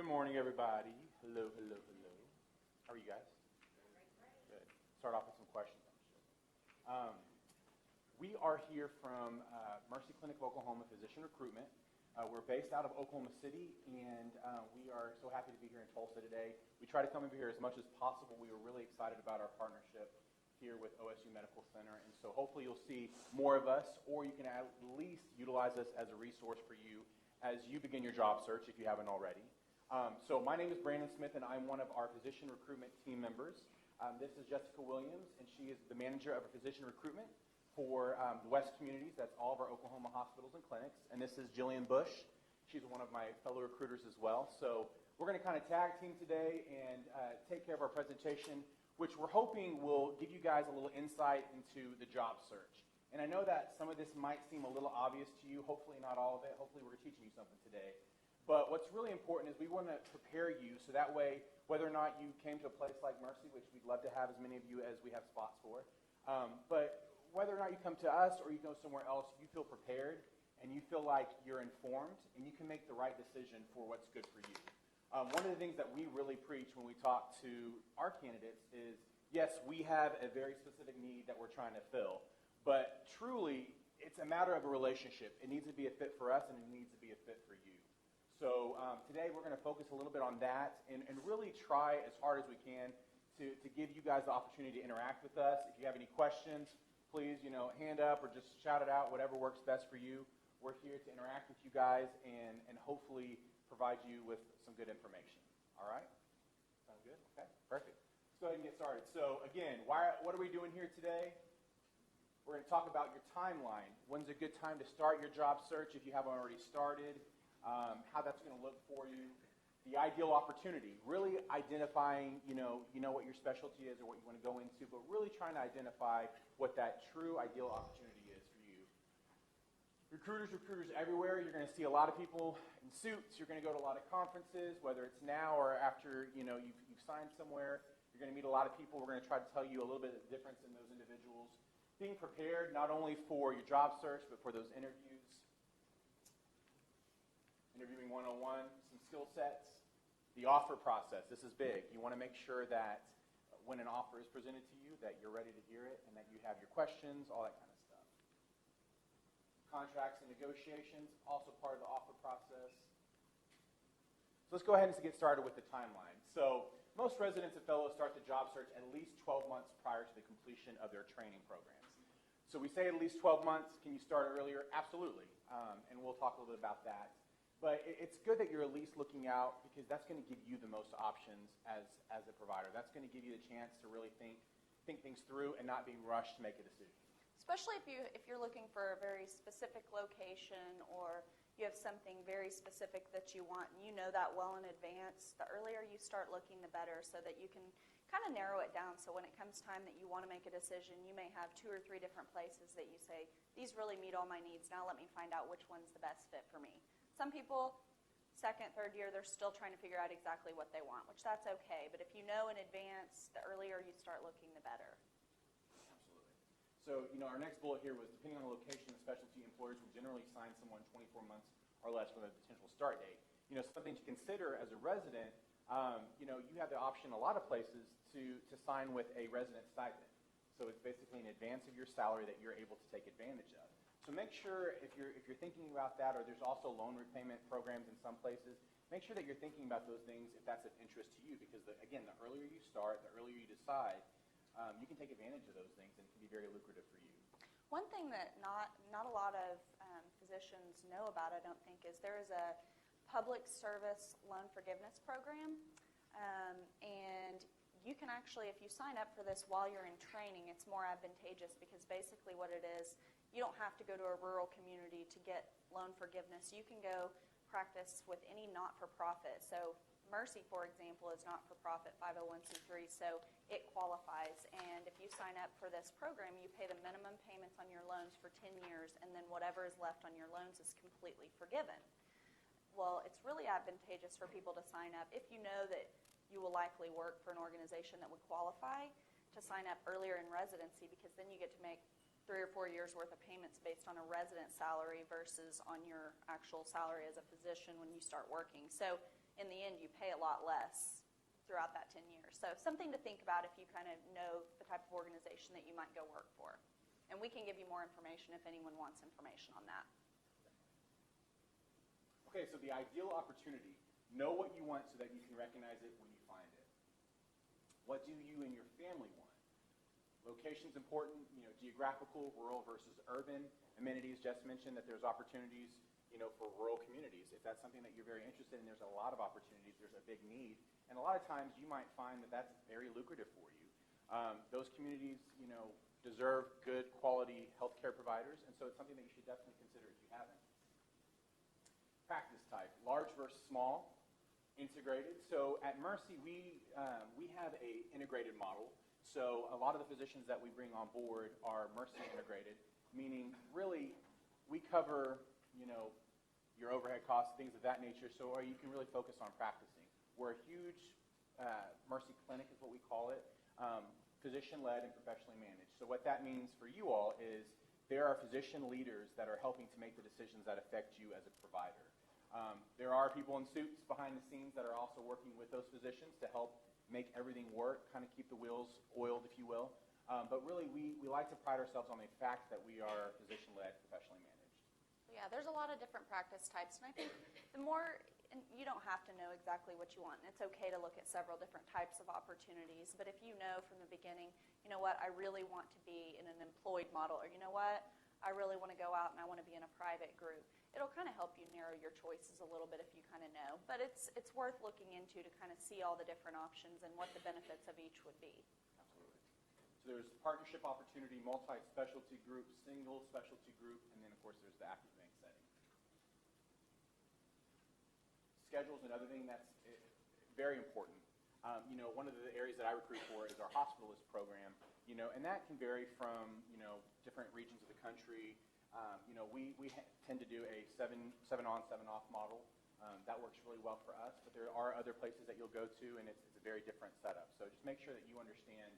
Good morning, everybody. Hello, hello, hello. How are you guys? Good. Start off with some questions, I'm sure. We are here from Mercy Clinic of Oklahoma Physician Recruitment. We're based out of Oklahoma City, and we are so happy to be here in Tulsa today. We try to come over here as much as possible. We were really excited about our partnership here with OSU Medical Center, and so hopefully you'll see more of us, or you can at least utilize us as a resource for you as you begin your job search if you haven't already. So my name is Brandon Smith, and I'm one of our physician recruitment team members. This is Jessica Williams, and she is the manager of physician recruitment for the West Communities. That's all of our Oklahoma hospitals and clinics. And this is Jillian Bush. She's one of my fellow recruiters as well. So we're going to kind of tag team today and take care of our presentation, which we're hoping will give you guys a little insight into the job search. And I know that some of this might seem a little obvious to you. Hopefully not all of it. Hopefully we're teaching you something today. But what's really important is we want to prepare you so that way, whether or not you came to a place like Mercy, which we'd love to have as many of you as we have spots for, but whether or not you come to us or you go somewhere else, you feel prepared and you feel like you're informed and you can make the right decision for what's good for you. One of the things that we really preach when we talk to our candidates is, yes, we have a very specific need that we're trying to fill, but truly it's a matter of a relationship. It needs to be a fit for us and it needs to be a fit for you. So today we're going to focus a little bit on that and really try as hard as we can to give you guys the opportunity to interact with us. If you have any questions, please, hand up or just shout it out, whatever works best for you. We're here to interact with you guys and hopefully provide you with some good information. All right? Sound good? Okay, perfect. Let's go ahead and get started. So again, what are we doing here today? We're going to talk about your timeline. When's a good time to start your job search if you haven't already started? How that's going to look for you, the ideal opportunity, really identifying, what your specialty is or what you want to go into, but really trying to identify what that true ideal opportunity is for you. Recruiters everywhere. You're going to see a lot of people in suits. You're going to go to a lot of conferences, whether it's now or after, you've signed somewhere. You're going to meet a lot of people. We're going to try to tell you a little bit of the difference in those individuals. Being prepared not only for your job search, but for those interviews. Interviewing 101, some skill sets. The offer process, this is big. You want to make sure that when an offer is presented to you, that you're ready to hear it and that you have your questions, all that kind of stuff. Contracts and negotiations, also part of the offer process. So let's go ahead and get started with the timeline. So most residents and fellows start the job search at least 12 months prior to the completion of their training programs. So we say at least 12 months. Can you start earlier? Absolutely. And we'll talk a little bit about that. But it's good that you're at least looking out because that's going to give you the most options as a provider. That's going to give you the chance to really think things through and not being rushed to make a decision. Especially if you're looking for a very specific location or you have something very specific that you want and you know that well in advance, the earlier you start looking, the better, so that you can kind of narrow it down. So when it comes time that you want to make a decision, you may have 2 or 3 different places that you say, these really meet all my needs. Now let me find out which one's the best fit for me. Some people, second, third year, they're still trying to figure out exactly what they want, which that's okay. But if you know in advance, the earlier you start looking, the better. Absolutely. So, our next bullet here was, depending on the location and specialty, employers will generally sign someone 24 months or less with a potential start date. Something to consider as a resident, you have the option a lot of places to sign with a resident stipend. So it's basically an advance of your salary that you're able to take advantage of. So make sure if you're thinking about that, or there's also loan repayment programs in some places, make sure that you're thinking about those things if that's of interest to you, because again, the earlier you start, the earlier you decide, you can take advantage of those things and it can be very lucrative for you. One thing that not a lot of physicians know about, I don't think, is there is a public service loan forgiveness program, and you can actually, if you sign up for this while you're in training, it's more advantageous because basically what it is, you don't have to go to a rural community to get loan forgiveness. You can go practice with any not-for-profit. So Mercy, for example, is not-for-profit 501c3, so it qualifies. And if you sign up for this program, you pay the minimum payments on your loans for 10 years, and then whatever is left on your loans is completely forgiven. Well, it's really advantageous for people to sign up if you know that you will likely work for an organization that would qualify to sign up earlier in residency, because then you get to make 3 or 4 years worth of payments based on a resident salary versus on your actual salary as a physician when you start working. So in the end, you pay a lot less throughout that 10 years. So something to think about if you kind of know the type of organization that you might go work for. And we can give you more information if anyone wants information on that. Okay, so the ideal opportunity. Know what you want so that you can recognize it when you find it. What do you and your family want? Location's important, geographical, rural versus urban. Amenities, Jess mentioned that there's opportunities, for rural communities. If that's something that you're very interested in, there's a lot of opportunities, there's a big need. And a lot of times you might find that that's very lucrative for you. Those communities, deserve good quality healthcare providers, and so it's something that you should definitely consider if you haven't. Practice type, large versus small, integrated. So at Mercy, we have a integrated model. So a lot of the physicians that we bring on board are Mercy integrated, meaning really we cover, your overhead costs, things of that nature, so you can really focus on practicing. We're a huge Mercy clinic is what we call it, physician-led and professionally managed. So what that means for you all is there are physician leaders that are helping to make the decisions that affect you as a provider. There are people in suits behind the scenes that are also working with those physicians to help make everything work, kind of keep the wheels oiled, if you will. But really, we like to pride ourselves on the fact that we are physician-led, professionally managed. Yeah, there's a lot of different practice types, and I think the more, and you don't have to know exactly what you want, and it's okay to look at several different types of opportunities, but if you know from the beginning, you know what, I really want to be in an employed model, or you know what, I really want to go out and I want to be in a private group, it'll kind of help you narrow your choices a little bit if you kind of know, but it's worth looking into to kind of see all the different options and what the benefits of each would be. Absolutely. So there's partnership opportunity, multi-specialty group, single specialty group, and then of course there's the active bank setting. Schedule's another thing that's very important. One of the areas that I recruit for is our hospitalist program, and that can vary from, different regions of the country. We tend to do a 7 on, 7 off model. That works really well for us, but there are other places that you'll go to, and it's a very different setup. So just make sure that you understand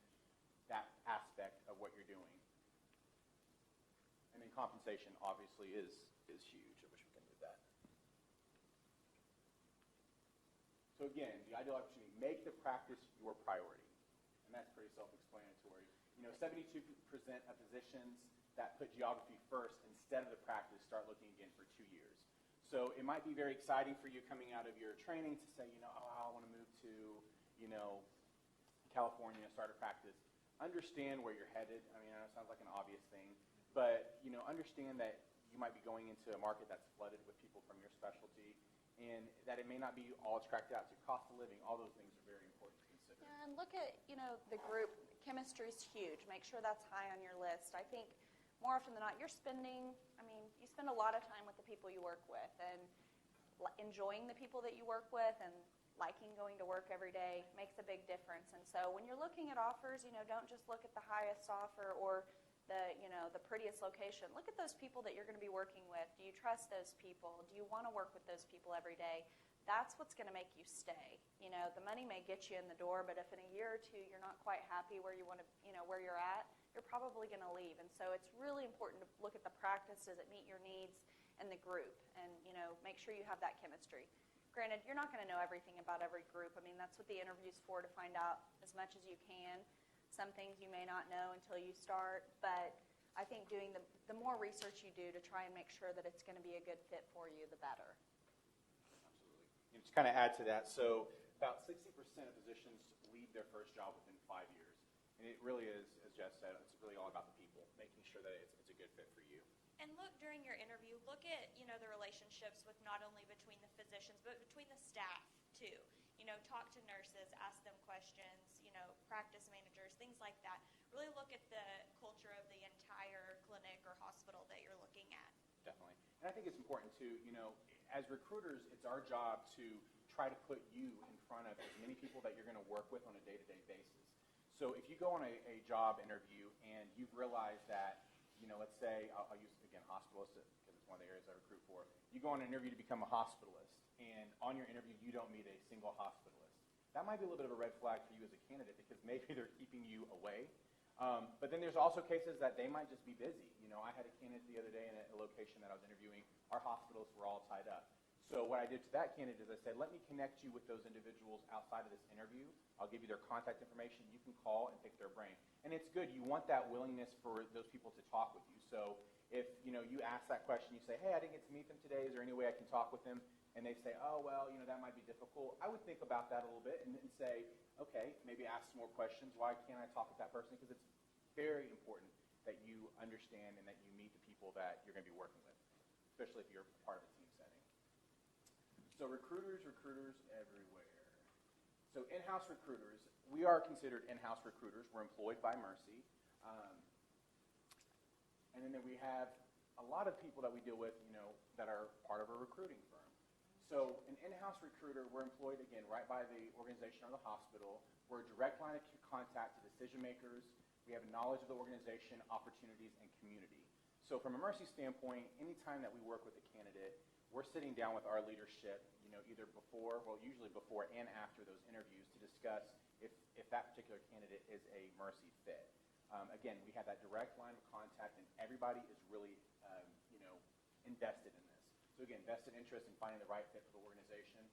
that aspect of what you're doing. And then compensation, obviously, is huge. I wish we could move that. So again, the ideal opportunity, make the practice your priority. And that's pretty self-explanatory. 72% of physicians that put geography first instead of the practice start looking again for 2 years. So it might be very exciting for you coming out of your training to say, I want to move to, California, start a practice. Understand where you're headed. I mean, it sounds like an obvious thing, but, understand that you might be going into a market that's flooded with people from your specialty, and that it may not be all it's cracked out to. Cost of living, all those things are very important to consider. Yeah, and look at, the group. Chemistry's huge. Make sure that's high on your list. I think more often than not, you spend a lot of time with the people you work with, and enjoying the people that you work with and liking going to work every day makes a big difference. And so when you're looking at offers, don't just look at the highest offer or the prettiest location. Look at those people that you're going to be working with. Do you trust those people? Do you want to work with those people every day? That's what's going to make you stay. The money may get you in the door, but if in a year or two you're not quite happy where you want to, where you're at, you're probably going to leave. And so it's really important to look at the practice. Does it meet your needs and the group? And, make sure you have that chemistry. Granted, you're not going to know everything about every group. I mean, that's what the interview's for, to find out as much as you can. Some things you may not know until you start, but I think doing the more research you do to try and make sure that it's going to be a good fit for you, the better. Absolutely. And just kind of add to that, so about 60% of physicians leave their first job within 5 years. And it really is, as Jess said, it's really all about the people, making sure that it's a good fit for you. And look, during your interview, look at, the relationships with not only between the physicians, but between the staff, too. Talk to nurses, ask them questions, practice managers, things like that. Really look at the culture of the entire clinic or hospital that you're looking at. Definitely. And I think it's important, too, as recruiters, it's our job to try to put you in front of as many people that you're going to work with on a day-to-day basis. So if you go on a job interview and you've realized that, let's say, I'll use, again, hospitalist, because it's one of the areas I recruit for. You go on an interview to become a hospitalist, and on your interview you don't meet a single hospitalist. That might be a little bit of a red flag for you as a candidate, because maybe they're keeping you away. But then there's also cases that they might just be busy. I had a candidate the other day in a location that I was interviewing. Our hospitals were all tied up. So what I did to that candidate is I said, let me connect you with those individuals outside of this interview. I'll give you their contact information. You can call and pick their brain. And it's good. You want that willingness for those people to talk with you. So if you ask that question, you say, hey, I didn't get to meet them today. Is there any way I can talk with them? And they say, oh, well, that might be difficult. I would think about that a little bit and say, okay, maybe ask some more questions. Why can't I talk with that person? Because it's very important that you understand and that you meet the people that you're going to be working with, especially if you're part of a team setting. So recruiters everywhere. So in-house recruiters, we are considered in-house recruiters. We're employed by Mercy. And then we have a lot of people that we deal with, that are part of a recruiting firm. So an in-house recruiter, we're employed, again, right by the organization or the hospital. We're a direct line of contact to decision makers. We have knowledge of the organization, opportunities, and community. So from a Mercy standpoint, anytime that we work with a candidate, we're sitting down with our leadership, either before, usually before and after those interviews to discuss if that particular candidate is a Mercy fit. Again, we have that direct line of contact, and everybody is really, invested in this. So again, vested interest in finding the right fit for the organization.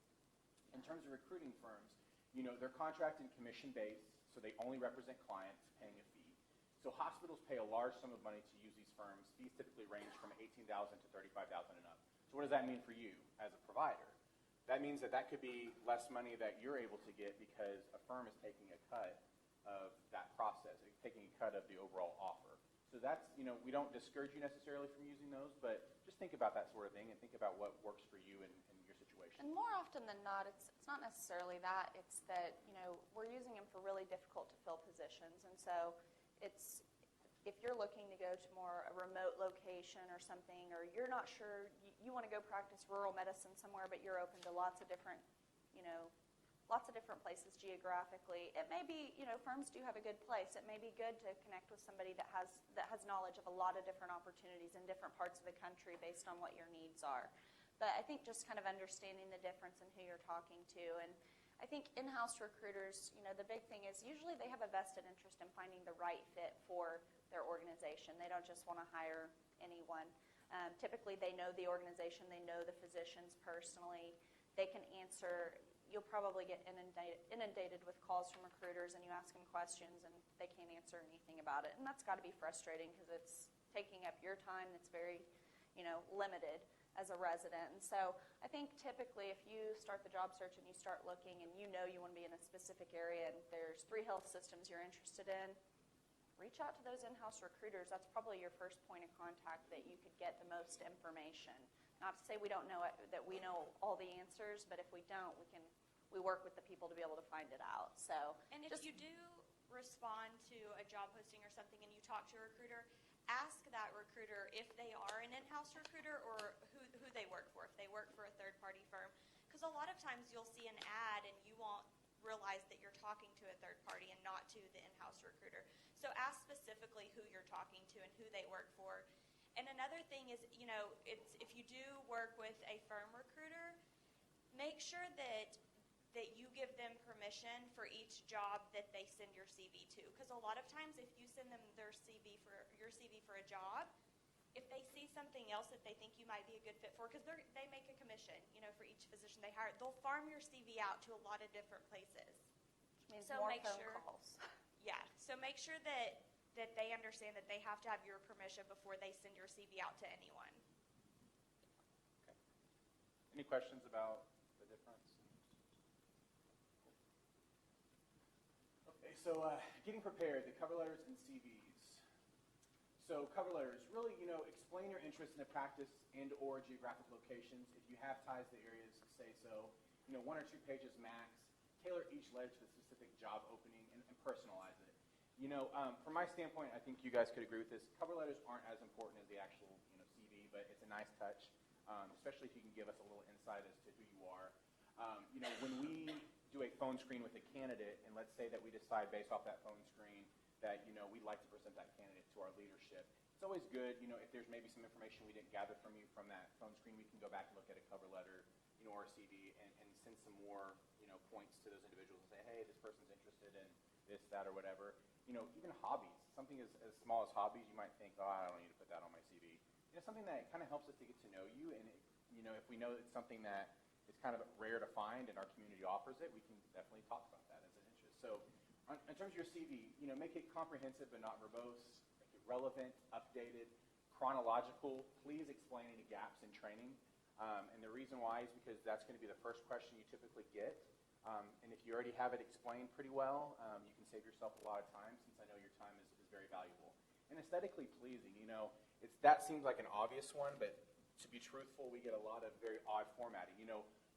In terms of recruiting firms, they're contracted and commission-based, so they only represent clients paying a fee. So hospitals pay a large sum of money to use these firms. Fees typically range from $18,000 to $35,000 and up. So what does that mean for you as a provider? That means that could be less money that you're able to get because a firm is taking a cut of that process, taking a cut of the overall offer. So that's, we don't discourage you necessarily from using those, but just think about that sort of thing and think about what works for you and your situation. And more often than not, it's not necessarily that. It's that, we're using them for really difficult to fill positions. And so if you're looking to go to more a remote location or something, or you're not sure, you want to go practice rural medicine somewhere, but you're open to lots of different places geographically. It may be, firms do have a good place. It may be good to connect with somebody that has knowledge of a lot of different opportunities in different parts of the country based on what your needs are. But I think just kind of understanding the difference in who you're talking to. And I think in-house recruiters, the big thing is usually they have a vested interest in finding the right fit for their organization. They don't just want to hire anyone. Typically, they know the organization. They know the physicians personally. They can answer. You'll probably get inundated with calls from recruiters, and you ask them questions, and they can't answer anything about it. And that's got to be frustrating because it's taking up your time that's very, limited as a resident. And so I think typically if you start the job search and you start looking and you want to be in a specific area and there's 3 health systems you're interested in, reach out to those in-house recruiters. That's probably your first point of contact that you could get the most information. Not to say we don't know it, that we know all the answers, but if we don't, we work with the people to be able to find it out. So, and if you do respond to a job posting or something and you talk to a recruiter, ask that recruiter if they are an in-house recruiter or who they work for, if they work for a third-party firm. Because a lot of times you'll see an ad and you won't realize that you're talking to a third party and not to the in-house recruiter. So ask specifically who you're talking to and who they work for. And another thing is, if you do work with a firm recruiter, make sure that you give them permission for each job that they send your CV to. Because a lot of times if you send them your CV for a job, if they see something else that they think you might be a good fit for, because they make a commission, for each physician they hire, they'll farm your CV out to a lot of different places. which means So more make phone sure- calls. Yeah, so make sure that they understand that they have to have your permission before they send your CV out to anyone. Okay. Any questions about the difference? Okay, so getting prepared, the cover letters and CVs. So cover letters, really, explain your interest in a practice and or geographic locations. If you have ties to areas, say so. 1 or 2 pages max. Tailor each letter to the specific job opening and personalize it. From my standpoint, I think you guys could agree with this. Cover letters aren't as important as the actual CV, but it's a nice touch, especially if you can give us a little insight as to who you are. When we do a phone screen with a candidate, and let's say that we decide based off that phone screen that we'd like to present that candidate to our leadership, it's always good, if there's maybe some information we didn't gather from you from that phone screen, we can go back and look at a cover letter, or a CV, and send some more, points to those individuals and say, hey, this person's interested in this, that, or whatever. Even hobbies. something as small as Hobbies, you might think, oh, I don't need to put that on my CV. Something that kind of helps us to get to know you, and if we know it's something that is kind of rare to find and our community offers it, we can definitely talk about that as an interest. So in terms of your CV, make it comprehensive but not verbose, make it relevant, updated, chronological. Please explain any gaps in training. And the reason why is because that's going to be the first question you typically get. And if you already have it explained pretty well, you can save yourself a lot of time, since I know your time is very valuable. And aesthetically pleasing, that seems like an obvious one, but to be truthful, we get a lot of very odd formatting.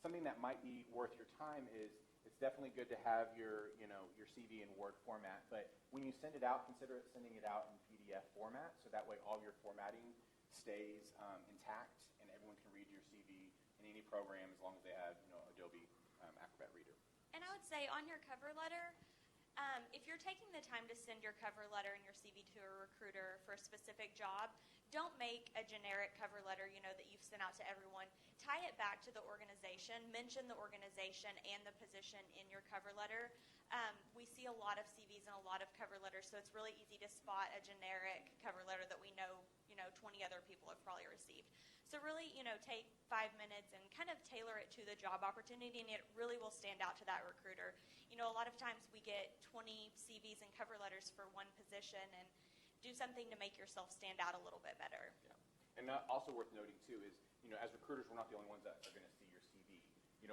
Something that might be worth your time is it's definitely good to have your CV in Word format, but when you send it out, consider sending it out in PDF format, so that way all your formatting stays intact and everyone can read your CV in any program as long as they have Adobe Acrobat Reader. And I would say on your cover letter, if you're taking the time to send your cover letter and your CV to a recruiter for a specific job, don't make a generic cover letter, that you've sent out to everyone. Tie it back to the organization. Mention the organization and the position in your cover letter. We see a lot of CVs and a lot of cover letters, so it's really easy to spot a generic cover letter that we know 20 other people have probably received. So really, take 5 minutes and kind of tailor it to the job opportunity, and it really will stand out to that recruiter. A lot of times we get 20 CVs and cover letters for one position, and do something to make yourself stand out a little bit better. Yeah. And also worth noting, too, is, as recruiters, we're not the only ones that are going to see your CV.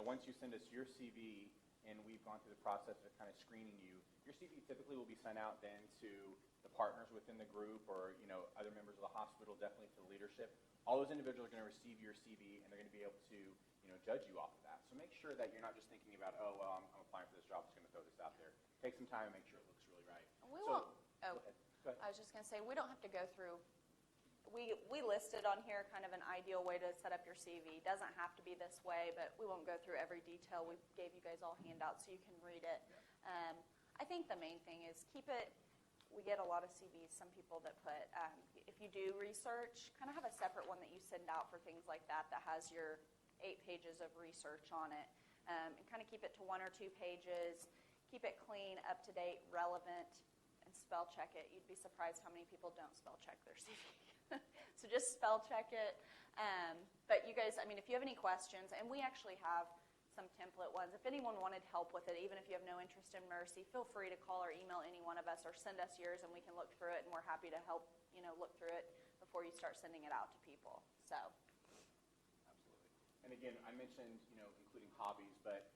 Once you send us your CV and we've gone through the process of kind of screening you, your CV typically will be sent out then to the partners within the group or, other members of the hospital, definitely to the leadership. All those individuals are going to receive your CV, and they're going to be able to, judge you off of that. So make sure that you're not just thinking about, oh, well, I'm applying for this job, I'm just going to throw this out there. Take some time and make sure it looks really right. We won't. Oh, Go ahead. I was just going to say, we don't have to go through. We listed on here kind of an ideal way to set up your CV. It doesn't have to be this way, but we won't go through every detail. We gave you guys all handouts so you can read it. Yeah. I think the main thing is keep it. We get a lot of CVs, some people that put, if you do research, kind of have a separate one that you send out for things like that has your 8 pages of research on it. And kind of keep it to 1 or 2 pages. Keep it clean, up to date, relevant, and spell check it. You'd be surprised how many people don't spell check their CV. So just spell check it. But you guys, if you have any questions, and we actually have some template ones. If anyone wanted help with it, even if you have no interest in Mercy, feel free to call or email any one of us or send us yours, and we can look through it, and we're happy to help, look through it before you start sending it out to people. So. Absolutely. And again, I mentioned, including Hobbies, but,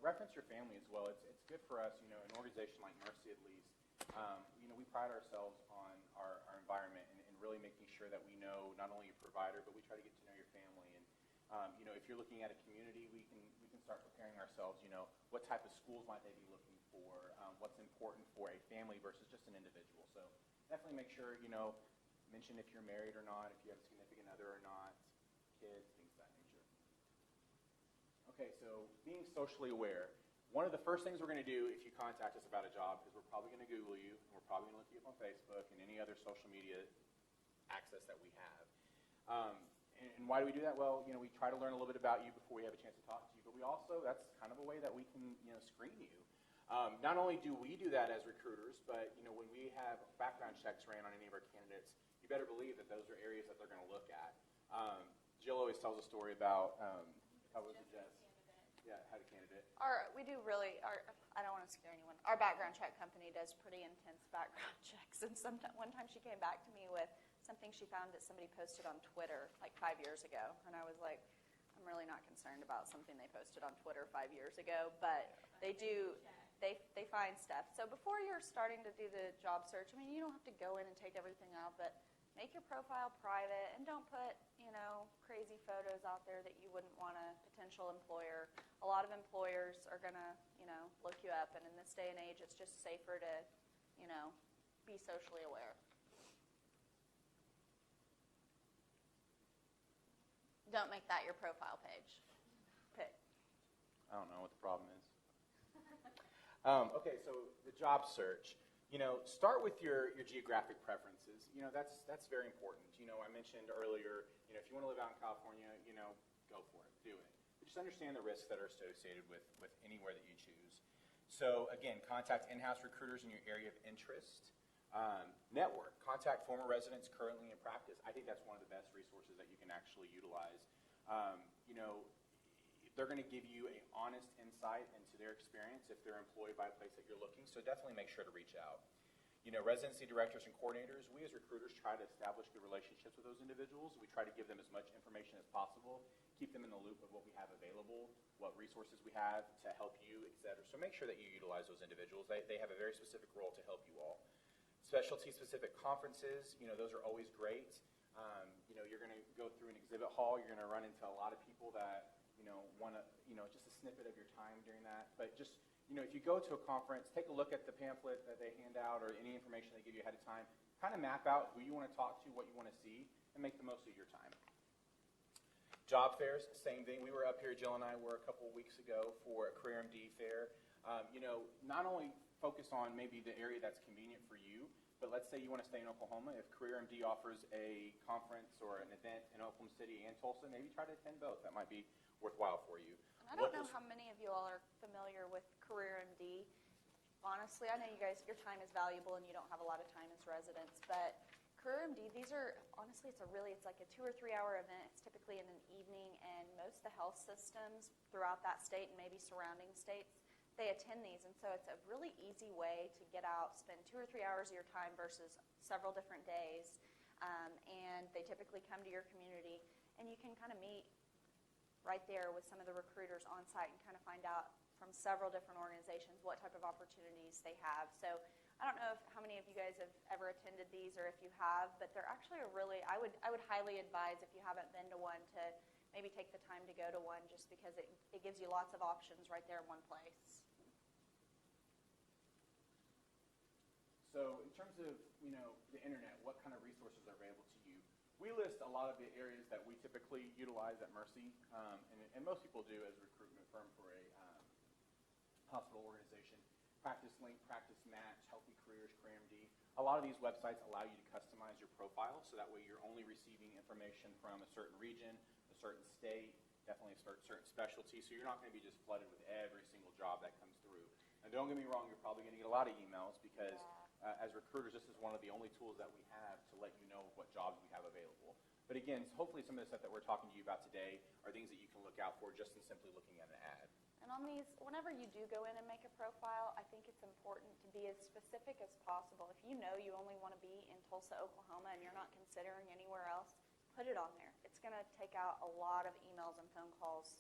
reference your family as well. It's good for us, an organization like Mercy at least. We pride ourselves on our environment and really making sure that we know not only your provider, but we try to get to know your family. And, if you're looking at a community, we can start preparing ourselves, what type of schools might they be looking for, what's important for a family versus just an individual. So definitely make sure, mention if you're married or not, if you have a significant other or not, kids, things of that nature. Okay, so being socially aware. One of the first things we're going to do if you contact us about a job is we're probably going to Google you, and we're probably going to look you up on Facebook and any other social media access that we have. And why do we do that? Well, we try to learn a little bit about you before we have a chance to talk to you, but we also, that's kind of a way that we can, screen you. Not only do we do that as recruiters, but, when we have background checks ran on any of our candidates, you better believe that those are areas that they're going to look at. Jill always tells a story about, how was it, Jess? Yeah, how to candidate. I don't want to scare anyone. Our background check company does pretty intense background checks, and one time she came back to me with something she found that somebody posted on Twitter like 5 years ago, and I was like, I'm really not concerned about something they posted on Twitter 5 years ago, but they do. They find stuff. So before you're starting to do the job search, you don't have to go in and take everything out, but make your profile private and don't put, crazy photos out there that you wouldn't want a potential employer. A lot of employers are going to, look you up, and in this day and age, it's just safer to, be socially aware. Don't make that your profile page. Pick. I don't know what the problem is. Okay, so the job search. Start with your geographic preferences. That's very important. I mentioned earlier, if you want to live out in California, go for it, do it. But just understand the risks that are associated with anywhere that you choose. So again, contact in-house recruiters in your area of interest. Network, contact former residents currently in practice. I think that's one of the best resources that you can actually utilize. You know, they're going to give you an honest insight into their experience if they're employed by a place that you're looking, so definitely make sure to reach out. You know, residency directors and coordinators, we as recruiters try to establish good relationships with those individuals. We try to give them as much information as possible, keep them in the loop of what we have available, what resources we have to help you, et cetera. So make sure that you utilize those individuals. They have a very specific role to help you all. Specialty-specific conferences, you know, those are always great. You know, you're going to go through an exhibit hall. You're going to run into a lot of people that, you know, want to, you know, just a snippet of your time during that. But just, you know, if you go to a conference, take a look at the pamphlet that they hand out or any information they give you ahead of time. Kind of map out who you want to talk to, what you want to see, and make the most of your time. Job fairs, same thing. We were up here, Jill and I were a couple of weeks ago for a Career MD fair. You know, not only focus on maybe the area that's convenient for you, but let's say you want to stay in Oklahoma. If Career MD offers a conference or an event in Oklahoma City and Tulsa, maybe try to attend both. That might be worthwhile for you. And I don't know how many of you all are familiar with Career MD. Honestly, I know you guys, your time is valuable and you don't have a lot of time as residents, but Career MD, these are, honestly, it's like a 2 or 3 hour event. It's typically in an evening, and most of the health systems throughout that state and maybe surrounding states, they attend these, and so it's a really easy way to get out, spend 2 or 3 hours of your time versus several different days, and they typically come to your community, and you can kind of meet right there with some of the recruiters on site and kind of find out from several different organizations what type of opportunities they have. So I don't know how many of you guys have ever attended these or if you have, but they're actually a really, I would highly advise if you haven't been to one to maybe take the time to go to one, just because it gives you lots of options right there in one place. So in terms of, you know, the internet, what kind of resources are available to you? We list a lot of the areas that we typically utilize at Mercy, and most people do as a recruitment firm for a hospital organization. Practice Link, Practice Match, Healthy Careers, CareerMD. A lot of these websites allow you to customize your profile, so that way you're only receiving information from a certain region, a certain state, definitely a certain specialty, so you're not going to be just flooded with every single job that comes through. And don't get me wrong, you're probably going to get a lot of emails because as recruiters, this is one of the only tools that we have to let you know what jobs we have available. But again, hopefully some of the stuff that we're talking to you about today are things that you can look out for just in simply looking at an ad. And on these, whenever you do go in and make a profile, I think it's important to be as specific as possible. If you know you only want to be in Tulsa, Oklahoma, and you're not considering anywhere else, put it on there. It's going to take out a lot of emails and phone calls,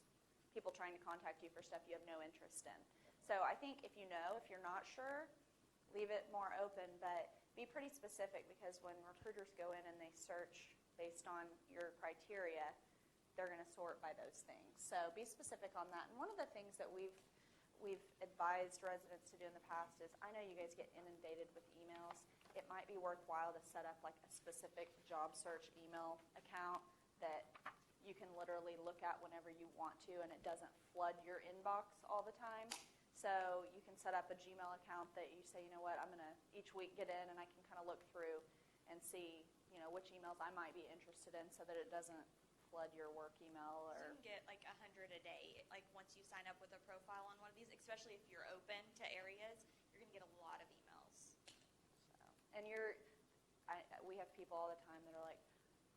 people trying to contact you for stuff you have no interest in. So I think if you know, if you're not sure, leave it more open, but be pretty specific, because when recruiters go in and they search based on your criteria, they're going to sort by those things. So be specific on that. And one of the things that we've advised residents to do in the past is, I know you guys get inundated with emails. It might be worthwhile to set up like a specific job search email account that you can literally look at whenever you want to, and it doesn't flood your inbox all the time. So you can set up a Gmail account that you say, you know what, I'm going to each week get in and I can kind of look through and see, you know, which emails I might be interested in, so that it doesn't flood your work email. Or so you can get like 100 a day, like once you sign up with a profile on one of these, especially if you're open to areas, you're going to get a lot of emails. So, and we have people all the time that are like,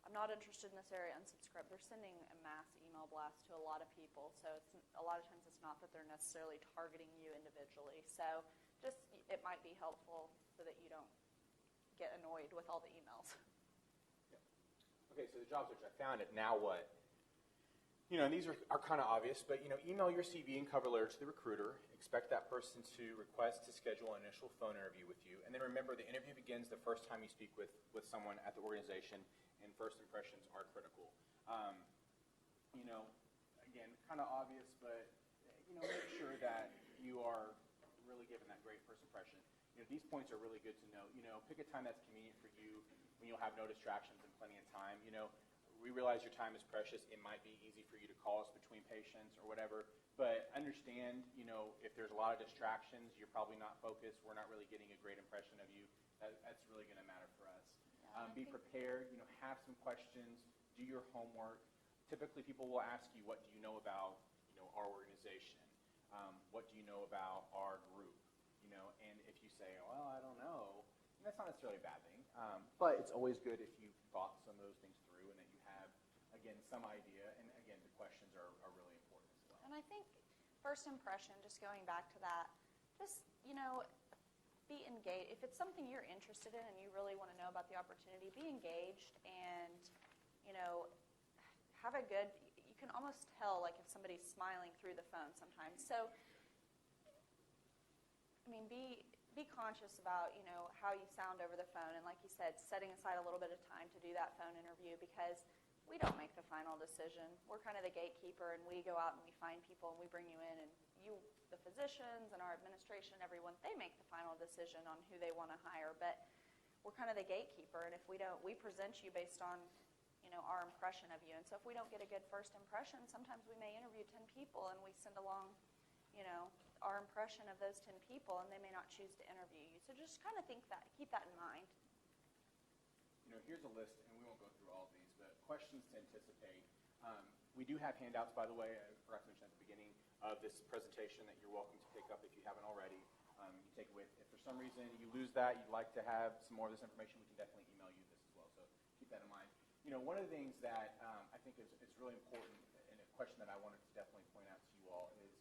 I'm not interested in this area, unsubscribe. They're sending a mass email blast to a lot of people, so it's a lot of times it's not that they're necessarily targeting you individually. So just, it might be helpful so that you don't get annoyed with all the emails. Okay, so the job search, I found it. Now what? You know, and these are kind of obvious, but, you know, email your CV and cover letter to the recruiter. Expect that person to request to schedule an initial phone interview with you. And then remember, the interview begins the first time you speak with someone at the organization, and first impressions are critical. You know, again, kind of obvious, but, you know, make sure that you are really giving that great first impression. You know, these points are really good to know. You know, pick a time that's convenient for you when you'll have no distractions and plenty of time. You know, we realize your time is precious. It might be easy for you to call us between patients or whatever, but understand, you know, if there's a lot of distractions, you're probably not focused, we're not really getting a great impression of you, that's really going to matter for us. Be prepared, you know, have some questions, do your homework. Typically people will ask you, what do you know about, you know, our organization? What do you know about our group? You know, and if you say, well, I don't know, And that's not necessarily a bad thing, but it's always good if you've thought some of those things through and that you have, again, some idea. And again, the questions are really important as well. And I think first impression, just going back to that, just, be engaged. If it's something you're interested in and you really want to know about the opportunity, be engaged and, have a good, you can almost tell like if somebody's smiling through the phone sometimes. So, be conscious about, how you sound over the phone. And like you said, setting aside a little bit of time to do that phone interview, because we don't make the final decision. We're kind of the gatekeeper, and we go out and we find people and we bring you in, and you, the physicians and our administration, everyone, they make the final decision on who they want to hire. But we're kind of the gatekeeper, and if we don't, we present you based on, our impression of you. And so if we don't get a good first impression, sometimes we may interview 10 people and we send along, our impression of those 10 people, and they may not choose to interview you. So just kind of keep that in mind. Here's a list, and we won't go through all of these, but questions to anticipate. We do have handouts, by the way. I forgot to mention at the beginning of this presentation that you're welcome to pick up if you haven't already. You take it with. If for some reason you lose that, you'd like to have some more of this information, we can definitely email you this as well. So keep that in mind. One of the things that I think is really important, and a question that I wanted to definitely point out to you all is,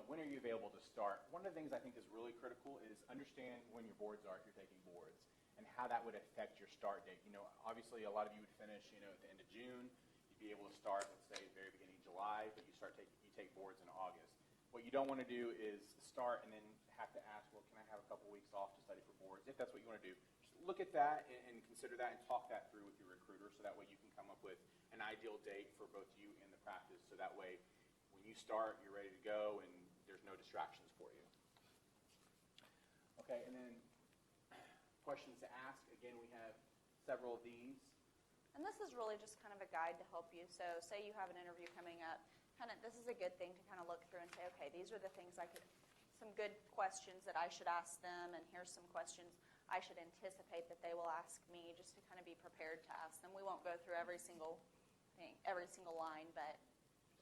when are you available to start? One of the things I think is really critical is understand when your boards are, if you're taking boards, and how that would affect your start date. Obviously a lot of you would finish, at the end of June. You'd be able to start, let's say, very beginning of July, but you take boards in August. What you don't want to do is start and then have to ask, well, can I have a couple weeks off to study for boards? If that's what you want to do, just look at that and consider that and talk that through with your recruiter, so that way you can come up with an ideal date for both you and the practice, so that way when you start, you're ready to go and there's no distractions for you. Okay, and then questions to ask. Again, we have several of these. And this is really just kind of a guide to help you. So say you have an interview coming up, this is a good thing to kind of look through and say, okay, these are the things some good questions that I should ask them, and here's some questions I should anticipate that they will ask me, just to kind of be prepared to ask them. We won't go through every single thing, every single line, but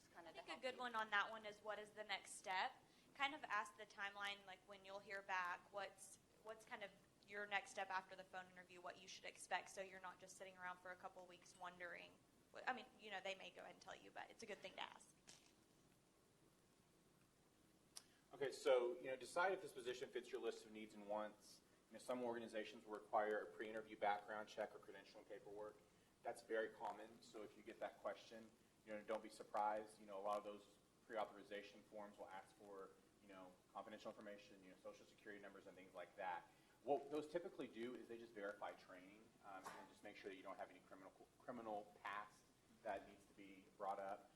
just kind of I think a good one on that one is, what is the next step? Kind of ask the timeline, like when you'll hear back, what's kind of your next step after the phone interview, what you should expect, so you're not just sitting around for a couple weeks wondering. They may go ahead and tell you, but it's a good thing to ask. Okay, so decide if this position fits your list of needs and wants. Some organizations will require a pre-interview background check or credentialing paperwork. That's very common, so if you get that question, don't be surprised. A lot of those pre-authorization forms will ask for, confidential information, social security numbers and things like that. What those typically do is they just verify training and just make sure that you don't have any criminal past that needs to be brought up.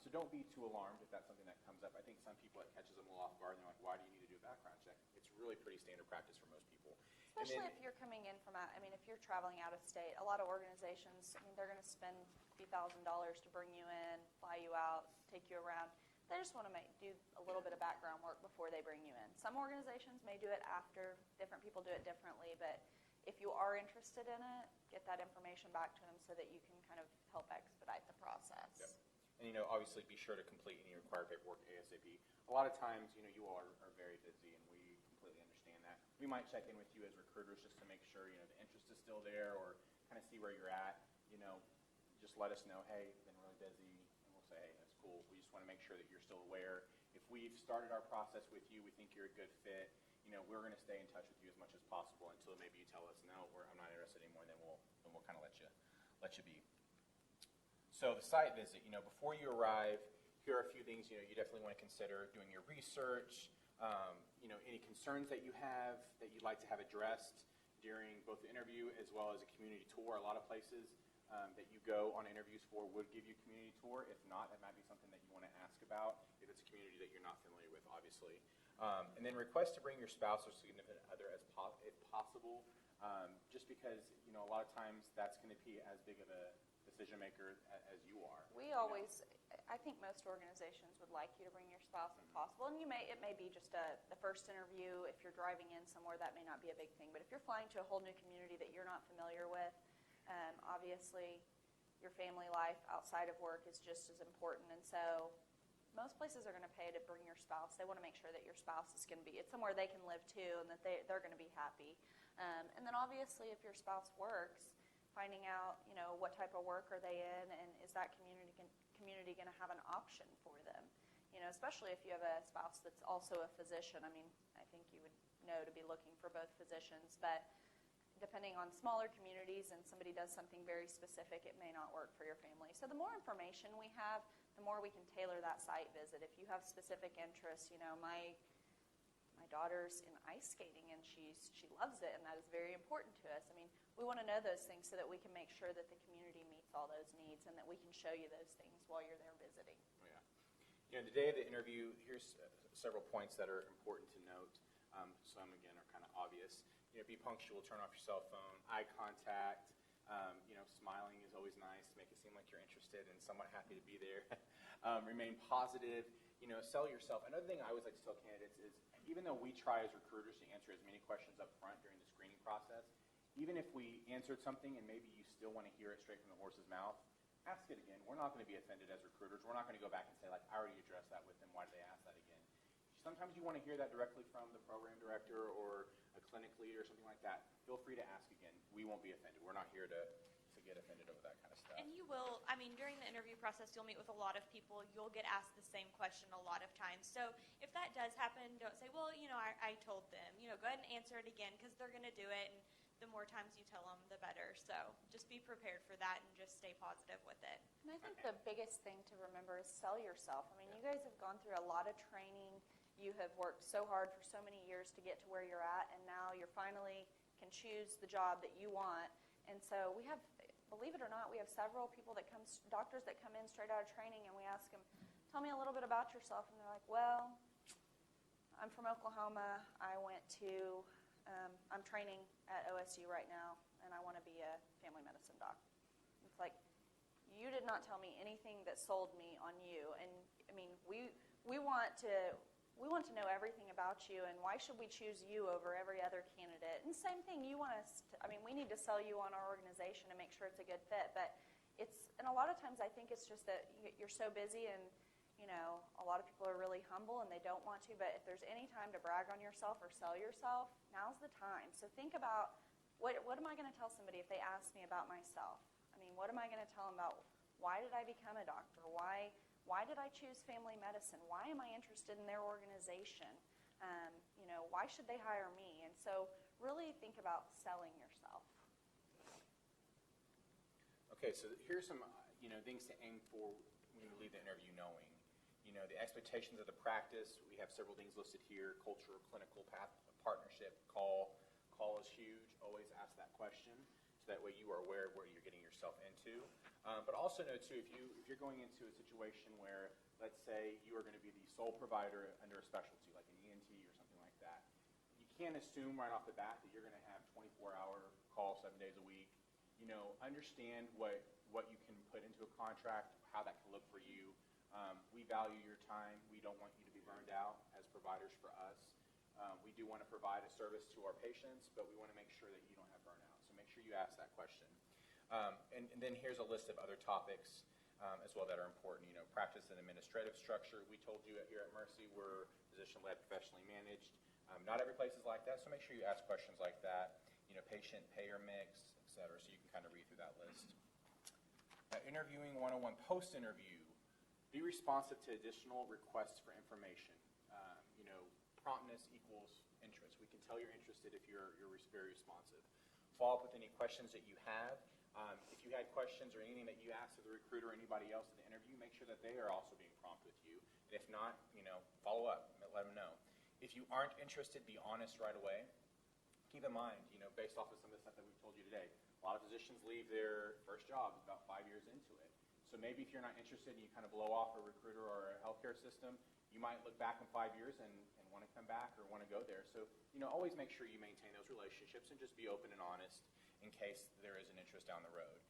So don't be too alarmed if that's something that comes up. I think some people, it catches them a little off guard, and they're like, why do you need to do a background check? It's really pretty standard practice for most people. Especially if you're coming in from if you're traveling out of state. A lot of organizations, they're going to spend a few $1,000s to bring you in, fly you out, take you around. They just want to do a little bit of background work before they bring you in. Some organizations may do it after. Different people do it differently, but if you are interested in it, get that information back to them so that you can kind of help expedite the process. Yep. And, obviously be sure to complete any required paperwork ASAP. A lot of times, you all are very busy, and we completely understand that. We might check in with you as recruiters just to make sure, the interest is still there, or kind of see where you're at. Just let us know, hey, been really busy, and we'll say, hey, that's cool. We just want to make sure that you're still aware. If we've started our process with you, we think you're a good fit, we're going to stay in touch with you as much as possible until maybe you tell us, no, I'm not interested anymore, then we'll kind of let you be. So the site visit, before you arrive, here are a few things, you definitely want to consider doing your research, any concerns that you have that you'd like to have addressed during both the interview as well as a community tour. A lot of places that you go on interviews for would give you a community tour. If not, that might be something that you want to ask about if it's a community that you're not familiar with, obviously. And then request to bring your spouse or significant other if possible, just because, a lot of times that's going to be as big of a decision maker as you are. I think most organizations would like you to bring your spouse if possible, and it may be just the first interview. If you're driving in somewhere, that may not be a big thing, but if you're flying to a whole new community that you're not familiar with, obviously your family life outside of work is just as important, and so most places are going to pay to bring your spouse. They want to make sure that your spouse is going to be, it's somewhere they can live too, and that they're going to be happy. And then obviously if your spouse works, finding out, what type of work are they in, and is that community going to have an option for them? Especially if you have a spouse that's also a physician. I mean, I think you would know to be looking for both physicians, but depending on smaller communities and somebody does something very specific, it may not work for your family. So the more information we have, the more we can tailor that site visit. If you have specific interests, my daughter's in ice skating and she loves it, and that is very important to us. I mean, we want to know those things so that we can make sure that the community meets all those needs and that we can show you those things while you're there visiting. Oh, yeah. The day of the interview, here's several points that are important to note. Some, again, are kind of obvious. Be punctual, turn off your cell phone, eye contact. Smiling is always nice to make it seem like you're interested and somewhat happy to be there. Remain positive. Sell yourself. Another thing I always like to tell candidates is, even though we try as recruiters to answer as many questions up front during the screening process, even if we answered something and maybe you still want to hear it straight from the horse's mouth, ask it again. We're not going to be offended as recruiters. We're not going to go back and say, like, I already addressed that with them. Why did they ask that again? Sometimes you want to hear that directly from the program director or a clinic lead or something like that. Feel free to ask again. We won't be offended. We're not here to get offended over that kind of stuff. And you will, during the interview process, you'll meet with a lot of people. You'll get asked the same question a lot of times. So if that does happen, don't say, well, I told them. Go ahead and answer it again, because they're going to do it. And the more times you tell them, the better. So just be prepared for that and just stay positive with it. And I think the biggest thing to remember is sell yourself. I mean, you guys have gone through a lot of training. You have worked so hard for so many years to get to where you're at, and now you're finally can choose the job that you want. And so we have, believe it or not, we have several people doctors that come in straight out of training, and we ask them, tell me a little bit about yourself. And they're like, well, I'm from Oklahoma. I went to, I'm training at OSU right now, and I want to be a family medicine doc. It's like, you did not tell me anything that sold me on you. And I mean, we want to know everything about you, and why should we choose you over every other candidate? And same thing, you want us to, we need to sell you on our organization and make sure it's a good fit, but and a lot of times I think it's just that you're so busy, and a lot of people are really humble and they don't want to, but if there's any time to brag on yourself or sell yourself, now's the time. So think about, what am I going to tell somebody if they ask me about myself? What am I going to tell them about why did I become a doctor? Why did I choose family medicine? Why am I interested in their organization? Why should they hire me? And so really think about selling yourself. Okay, so here's some things to aim for when you leave the interview knowing. The expectations of the practice. We have several things listed here: culture, clinical path, partnership, call. Call is huge. Always ask that question, so that way you are aware of what you're getting yourself into. But also know too, if you're going into a situation where, let's say, you are going to be the sole provider under a specialty, like an ENT or something like that, you can't assume right off the bat that you're going to have 24-hour call 7 days a week. Understand what you can put into a contract, how that can look for you. We value your time. We don't want you to be burned out as providers for us. We do want to provide a service to our patients, but we want to make sure that you don't have burnout. So make sure you ask that question. And then here's a list of other topics as well that are important. Practice and administrative structure. We told you here at Mercy we're physician-led, professionally managed. Not every place is like that, so make sure you ask questions like that. Patient-payer mix, et cetera, so you can kind of read through that list. Interviewing 101 post-interview. Be responsive to additional requests for information. Promptness equals interest. We can tell you're interested if you're very responsive. Follow up with any questions that you have. If you had questions or anything that you asked of the recruiter or anybody else at the interview, make sure that they are also being prompt with you. And if not, follow up. Let them know. If you aren't interested, be honest right away. Keep in mind, based off of some of the stuff that we've told you today, a lot of physicians leave their first job about 5 years into it. So maybe if you're not interested and you kind of blow off a recruiter or a healthcare system, you might look back in 5 years and want to come back or want to go there. So, always make sure you maintain those relationships and just be open and honest in case there is an interest down the road.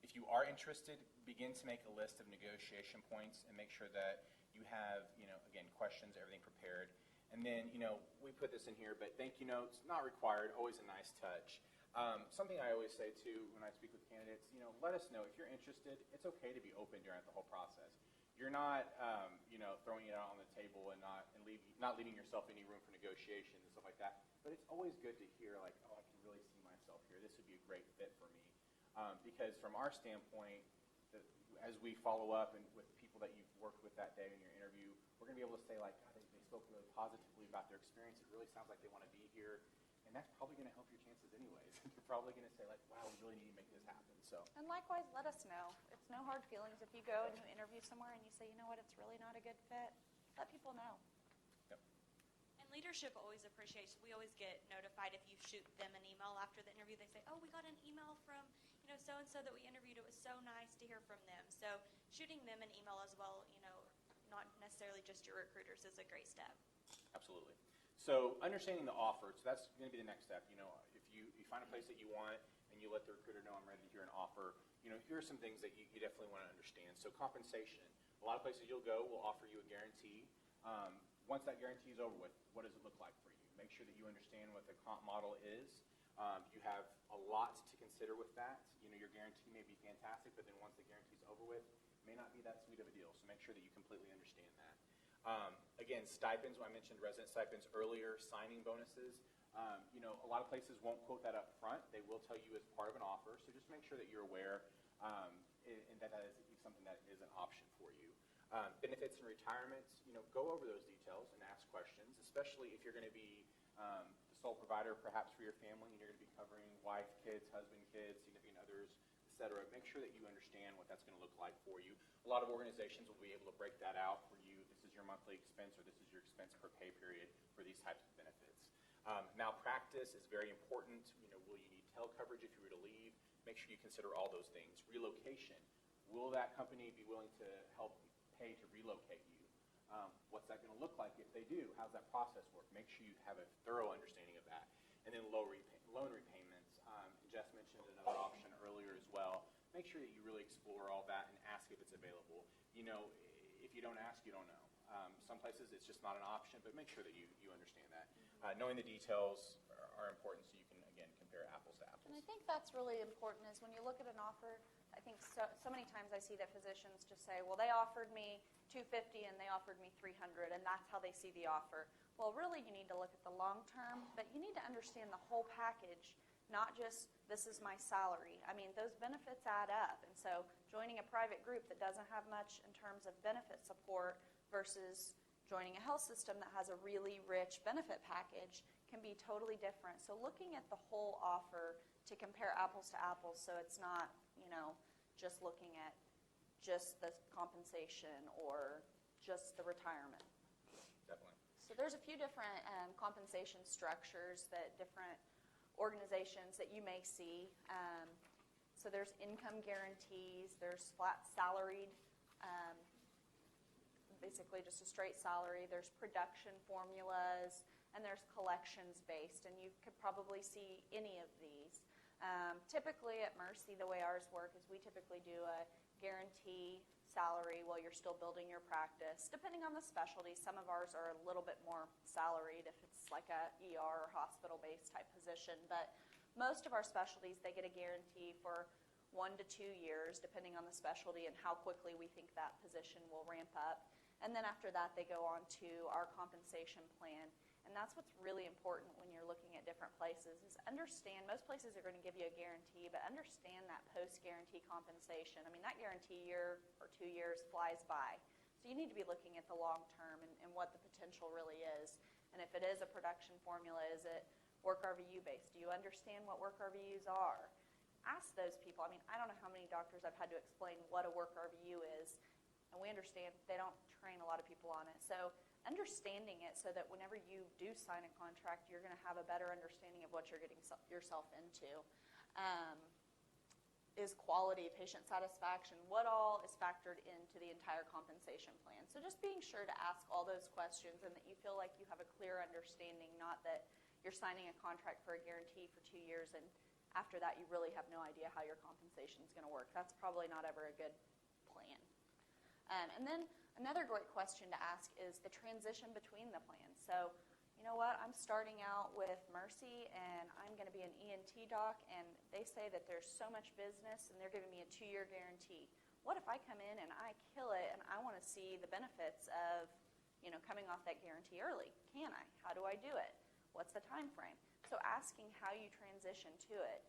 If you are interested, begin to make a list of negotiation points and make sure that you have, again, questions, everything prepared. And then, we put this in here, but thank you notes, not required, always a nice touch. Something I always say, too, when I speak with candidates, let us know if you're interested. It's okay to be open during the whole process. you're not, throwing it out on the table and not leaving yourself any room for negotiation and stuff like that. But it's always good to hear, like, oh, I can really see myself here. This would be a great fit for me. Because from our standpoint, as we follow up and with people that you've worked with that day in your interview, we're going to be able to say, like, God, they spoke really positively about their experience. It really sounds like they want to be here. And that's probably going to help your chances anyways. You're probably going to say, like, wow, we really need to make this happen. So. And likewise, let us know. It's no hard feelings if you go and you interview somewhere and you say, you know what, it's really not a good fit. Let people know. Yep. And leadership always appreciates, we always get notified if you shoot them an email after the interview. They say, oh, we got an email from, so-and-so that we interviewed. It was so nice to hear from them. So shooting them an email as well, not necessarily just your recruiters, is a great step. Absolutely. So understanding the offer, so that's going to be the next step. If you find a place that you want and you let the recruiter know I'm ready to hear an offer, here are some things that you definitely want to understand. So compensation. A lot of places you'll go will offer you a guarantee. Once that guarantee is over with, what does it look like for you? Make sure that you understand what the comp model is. You have a lot to consider with that. Your guarantee may be fantastic, but then once the guarantee is over with, it may not be that sweet of a deal. So make sure that you completely understand that. Again, stipends, I mentioned resident stipends earlier, signing bonuses. A lot of places won't quote that up front. They will tell you as part of an offer. So just make sure that you're aware and that is something that is an option for you. Benefits and retirements, go over those details and ask questions, especially if you're going to be the sole provider perhaps for your family and you're going to be covering wife, kids, husband, kids, significant others, etc. Make sure that you understand what that's going to look like for you. A lot of organizations will be able to break that out for you. This is your monthly expense or this is your expense per pay period for these types of benefits. Malpractice is very important. Will you need tail coverage if you were to leave? Make sure you consider all those things. Relocation. Will that company be willing to help pay to relocate you? What's that going to look like if they do? How's that process work? Make sure you have a thorough understanding of that. And then loan repayments. Jess mentioned another option earlier as well. Make sure that you really explore all that and ask if it's available. If you don't ask, you don't know. Some places it's just not an option, but make sure that you understand that. Knowing the details are important so you can, again, compare apples to apples. And I think that's really important is when you look at an offer, I think so many times I see that physicians just say, well, they offered me $250 and they offered me $300, and that's how they see the offer. Well, really, you need to look at the long term, but you need to understand the whole package, not just this is my salary. I mean, those benefits add up. And so joining a private group that doesn't have much in terms of benefit support versus joining a health system that has a really rich benefit package can be totally different. So looking at the whole offer to compare apples to apples so it's not, just looking at just the compensation or just the retirement. Definitely. So there's a few different compensation structures that different organizations that you may see. So there's income guarantees, there's flat salaried, basically just a straight salary. There's production formulas, and there's collections based, and you could probably see any of these. Typically at Mercy, the way ours work is we typically do a guarantee salary while you're still building your practice. Depending on the specialty, some of ours are a little bit more salaried if it's like a ER or hospital-based type position, but most of our specialties, they get a guarantee for 1 to 2 years, depending on the specialty and how quickly we think that position will ramp up. And then after that, they go on to our compensation plan. And that's what's really important when you're looking at different places is understand, most places are going to give you a guarantee, but understand that post-guarantee compensation. I mean, that guarantee year or 2 years flies by. So you need to be looking at the long term and what the potential really is. And if it is a production formula, is it work RVU based? Do you understand what work RVUs are? Ask those people. I mean, I don't know how many doctors I've had to explain what a work RVU is. And we understand they don't train a lot of people on it. So understanding it so that whenever you do sign a contract, you're going to have a better understanding of what you're getting yourself into. Is quality, patient satisfaction, what all is factored into the entire compensation plan. So just being sure to ask all those questions and that you feel like you have a clear understanding, not that you're signing a contract for a guarantee for 2 years and after that you really have no idea how your compensation is going to work. That's probably not ever a good plan. And then another great question to ask is the transition between the plans. So, you know what, I'm starting out with Mercy and I'm going to be an ENT doc and they say that there's so much business and they're giving me a 2-year guarantee. what if I come in and I kill it and I want to see the benefits of, coming off that guarantee early? Can I? How do I do it? What's the time frame? So asking how you transition to it.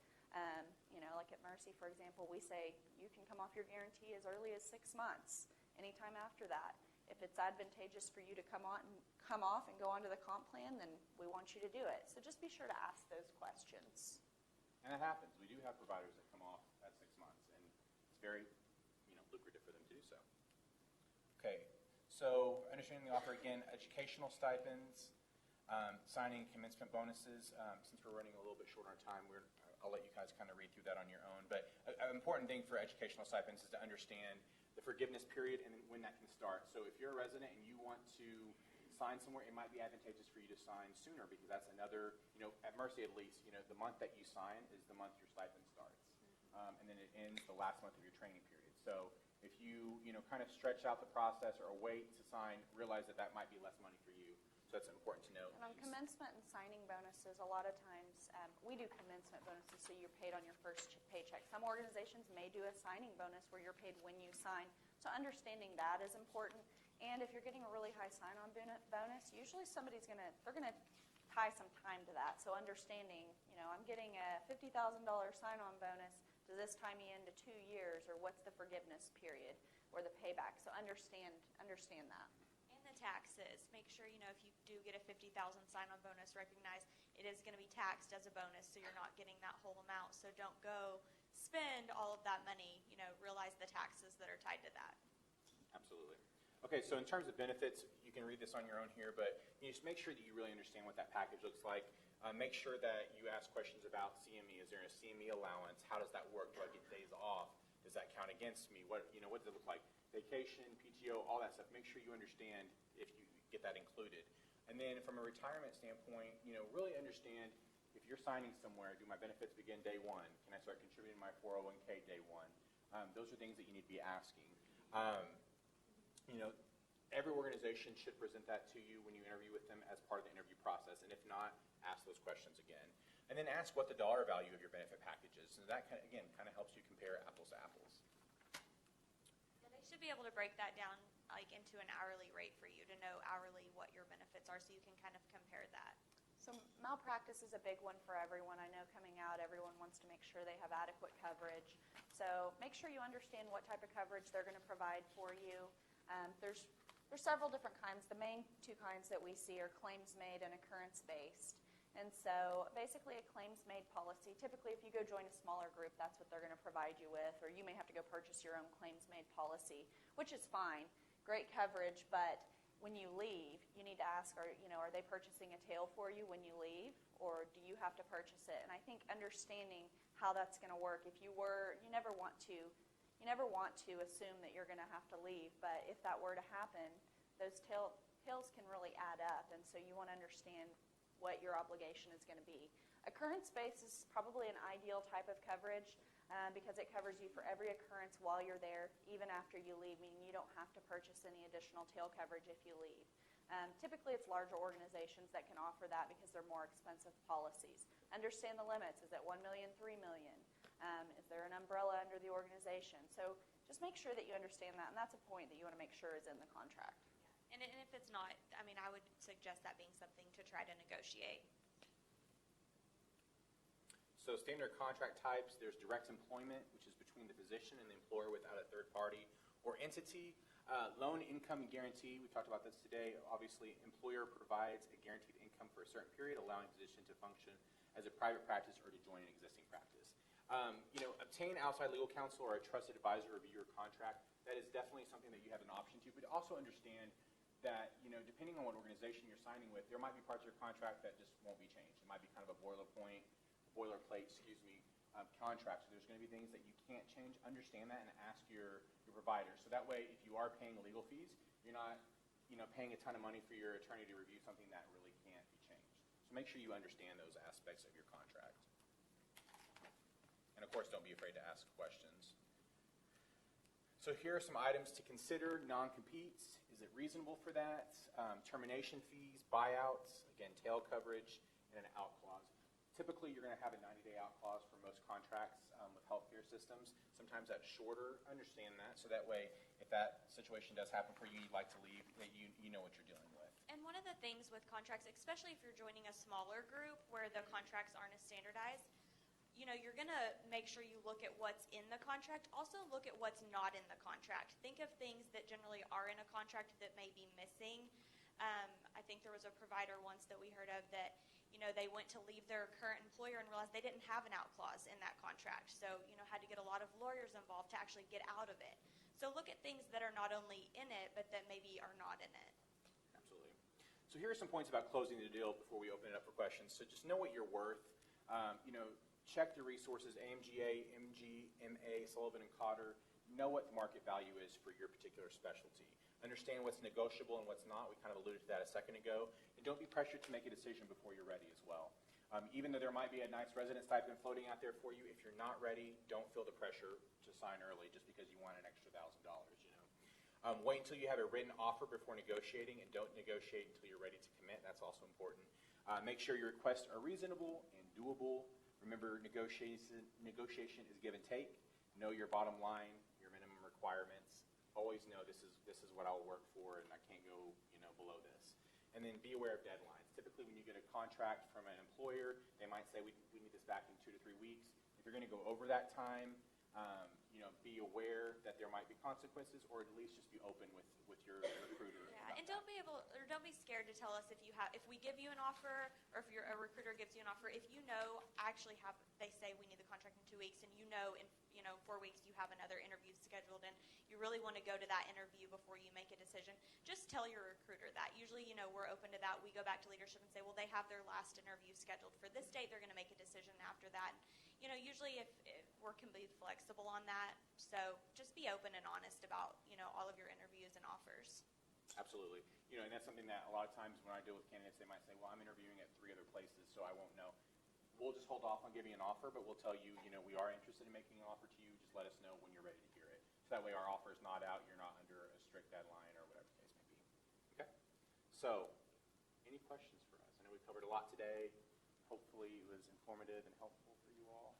Like at Mercy, for example, we say you can come off your guarantee as early as 6 months, anytime after that. If it's advantageous for you to come off and go onto the comp plan, then we want you to do it. So just be sure to ask those questions. And that happens. We do have providers that come off at 6 months, and it's very, lucrative for them to do so. Okay, so understanding the offer again, educational stipends, signing commencement bonuses. Since we're running a little bit short on time, I'll let you guys kind of read through that on your own. But an important thing for educational stipends is to understand the forgiveness period and when that can start. So if you're a resident and you want to sign somewhere, it might be advantageous for you to sign sooner, because that's another, at Mercy at least, the month that you sign is the month your stipend starts. And then it ends the last month of your training period. So if you, kind of stretch out the process or wait to sign, realize that might be less money for you. So that's important to know. And on commencement and signing bonuses, a lot of times we do commencement bonuses so you're paid on your first paycheck. Some organizations may do a signing bonus where you're paid when you sign. So understanding that is important. And if you're getting a really high sign-on bonus, usually they're going to tie some time to that. So understanding, I'm getting a $50,000 sign-on bonus. Does this tie me into 2 years, or what's the forgiveness period or the payback? So understand that. Taxes. Make sure, if you do get a $50,000 sign-on bonus, recognize it is going to be taxed as a bonus, so you're not getting that whole amount. So don't go spend all of that money. Realize the taxes that are tied to that. Absolutely. Okay, so in terms of benefits, you can read this on your own here, but you just make sure that you really understand what that package looks like. Make sure that you ask questions about CME. Is there a CME allowance? How does that work? Do I get days off? Does that count against me? What does it look like? Vacation, PTO, all that stuff. Make sure you understand if you get that included. And then from a retirement standpoint, really understand if you're signing somewhere, do my benefits begin day one? Can I start contributing to my 401k day one? Those are things that you need to be asking. Every organization should present that to you when you interview with them as part of the interview process. And if not, ask those questions again. And then ask what the dollar value of your benefit package is. So that, again, kind of helps you compare apples to apples. Should be able to break that down into an hourly rate for you to know hourly what your benefits are, so you can kind of compare that. So malpractice is a big one for everyone. I know coming out, everyone wants to make sure they have adequate coverage. So make sure you understand what type of coverage they're going to provide for you. There's several different kinds. The main 2 kinds that we see are claims-made and occurrence-based. And so basically a claims-made policy, typically if you go join a smaller group, that's what they're going to provide you with, or you may have to go purchase your own claims-made policy, which is fine, great coverage, but when you leave, you need to ask, are they purchasing a tail for you when you leave, or do you have to purchase it? And I think understanding how that's going to work, you never want to assume that you're going to have to leave, but if that were to happen, those tails can really add up, and so you want to understand what your obligation is going to be. Occurrence-based is probably an ideal type of coverage because it covers you for every occurrence while you're there, even after you leave, meaning you don't have to purchase any additional tail coverage if you leave. Typically, it's larger organizations that can offer that because they're more expensive policies. Understand the limits. Is it $1 million, $3 million? Is there an umbrella under the organization? So just make sure that you understand that, and that's a point that you want to make sure is in the contract. And if it's not, I would suggest that being something to try to negotiate. So standard contract types, there's direct employment, which is between the physician and the employer without a third party or entity. Loan income guarantee, we talked about this today. Obviously, employer provides a guaranteed income for a certain period, allowing physician to function as a private practice or to join an existing practice. Obtain outside legal counsel or a trusted advisor review your contract. That is definitely something that you have an option to, but also understand that, depending on what organization you're signing with, there might be parts of your contract that just won't be changed. It might be kind of a boilerplate, contract. So there's going to be things that you can't change. Understand that and ask your provider. So that way, if you are paying legal fees, you're not, paying a ton of money for your attorney to review something that really can't be changed. So make sure you understand those aspects of your contract. And of course, don't be afraid to ask questions. So here are some items to consider. Non-competes. Is it reasonable for that? Termination fees, buyouts, again, tail coverage, and an out clause. Typically, you're going to have a 90-day out clause for most contracts with healthcare systems. Sometimes that's shorter. Understand that. So that way, if that situation does happen for you, you'd like to leave, that you know what you're dealing with. And one of the things with contracts, especially if you're joining a smaller group where the contracts aren't as standardized, you're going to make sure you look at what's in the contract. Also look at what's not in the contract. Think of things that generally are in a contract that may be missing. I think there was a provider once that we heard of that, they went to leave their current employer and realized they didn't have an out clause in that contract. So, had to get a lot of lawyers involved to actually get out of it. So look at things that are not only in it, but that maybe are not in it. Absolutely. So here are some points about closing the deal before we open it up for questions. So just know what you're worth. Check the resources, AMGA, MGMA, Sullivan & Cotter. Know what the market value is for your particular specialty. Understand what's negotiable and what's not. We kind of alluded to that a second ago. And don't be pressured to make a decision before you're ready as well. Even though there might be a nice residence stipend floating out there for you, if you're not ready, don't feel the pressure to sign early just because you want an extra $1,000. Wait until you have a written offer before negotiating, and don't negotiate until you're ready to commit. That's also important. Make sure your requests are reasonable and doable. Remember, negotiation is give and take. Know your bottom line, your minimum requirements. Always know this is what I'll work for, and I can't go below this. And then be aware of deadlines. Typically, when you get a contract from an employer, they might say we need this back in 2 to 3 weeks. If you're going to go over that time, be aware that there might be consequences, or at least just be open with your recruiter. Yeah, and don't be scared to tell us if we give you an offer, or if a recruiter gives you an offer. If they say we need the contract in 2 weeks, and in 4 weeks you have another interview scheduled, and you really want to go to that interview before you make a decision, just tell your recruiter that. Usually, we're open to that. We go back to leadership and say, well, they have their last interview scheduled for this date. They're going to make a decision after that. Usually if we can be flexible on that. So just be open and honest about, all of your interviews and offers. Absolutely. And that's something that a lot of times when I deal with candidates, they might say, well, I'm interviewing at 3 other places, so I won't know. We'll just hold off on giving an offer, but we'll tell you, we are interested in making an offer to you. Just let us know when you're ready to hear it. So that way our offer is not out, you're not under a strict deadline or whatever the case may be. Okay? So, any questions for us? I know we covered a lot today. Hopefully it was informative and helpful for you all.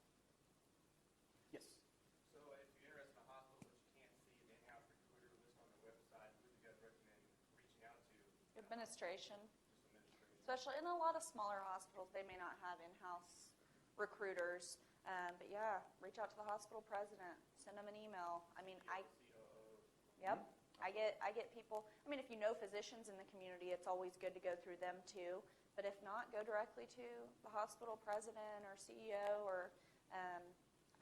Yes? So if you're interested in a hospital but you can't see an in-house recruiter list on their website, who do you guys recommend reaching out to? Administration. Just administration. Especially in a lot of smaller hospitals, they may not have in-house recruiters. But yeah, reach out to the hospital president. Send them an email. Yep. I get people. If you know physicians in the community, it's always good to go through them too. But if not, go directly to the hospital president or CEO. Or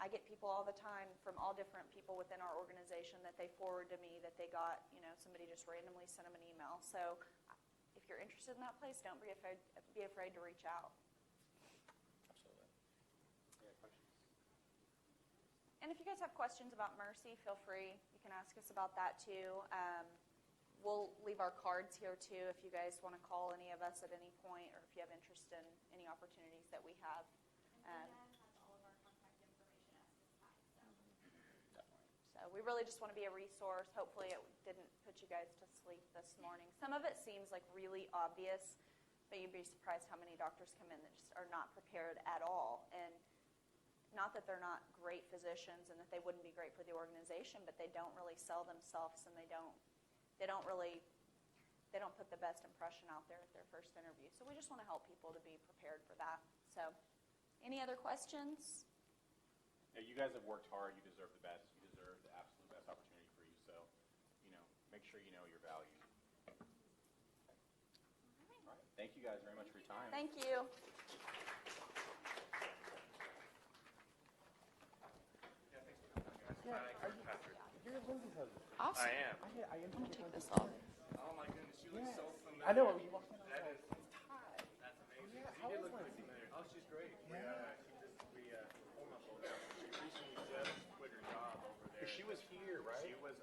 I get people all the time from all different people within our organization that they forward to me that they got. Somebody just randomly sent them an email. So if you're interested in that place, don't be afraid to reach out. Absolutely. Any questions? And if you guys have questions about Mercy, feel free. You can ask us about that too. We'll leave our cards here too if you guys want to call any of us at any point, or if you have interest in any opportunities that we have. And Dad has all of our contact information at this time. Definitely. So we really just want to be a resource. Hopefully it didn't put you guys to sleep this morning. Some of it seems like really obvious, but you'd be surprised how many doctors come in that just are not prepared at all. And not that they're not great physicians and that they wouldn't be great for the organization, but they don't really sell themselves, and they don't put the best impression out there at their first interview. So we just want to help people to be prepared for that. So any other questions? Yeah, you guys have worked hard. You deserve the best. You deserve the absolute best opportunity for you. So, make sure you know your value. Okay. All right. Thank you guys very much for your time. Thank you. Yeah, thanks for coming, guys. Yeah, Hi, Patrick. You're Lindsay's husband. Awesome. I am. I I'm going to take this off. Oh my goodness, she looks so familiar. I know. You walked in. That is, Hi. that's amazing. Yeah, You how did is look really Lindsay? familiar. Oh, she's great. Yeah.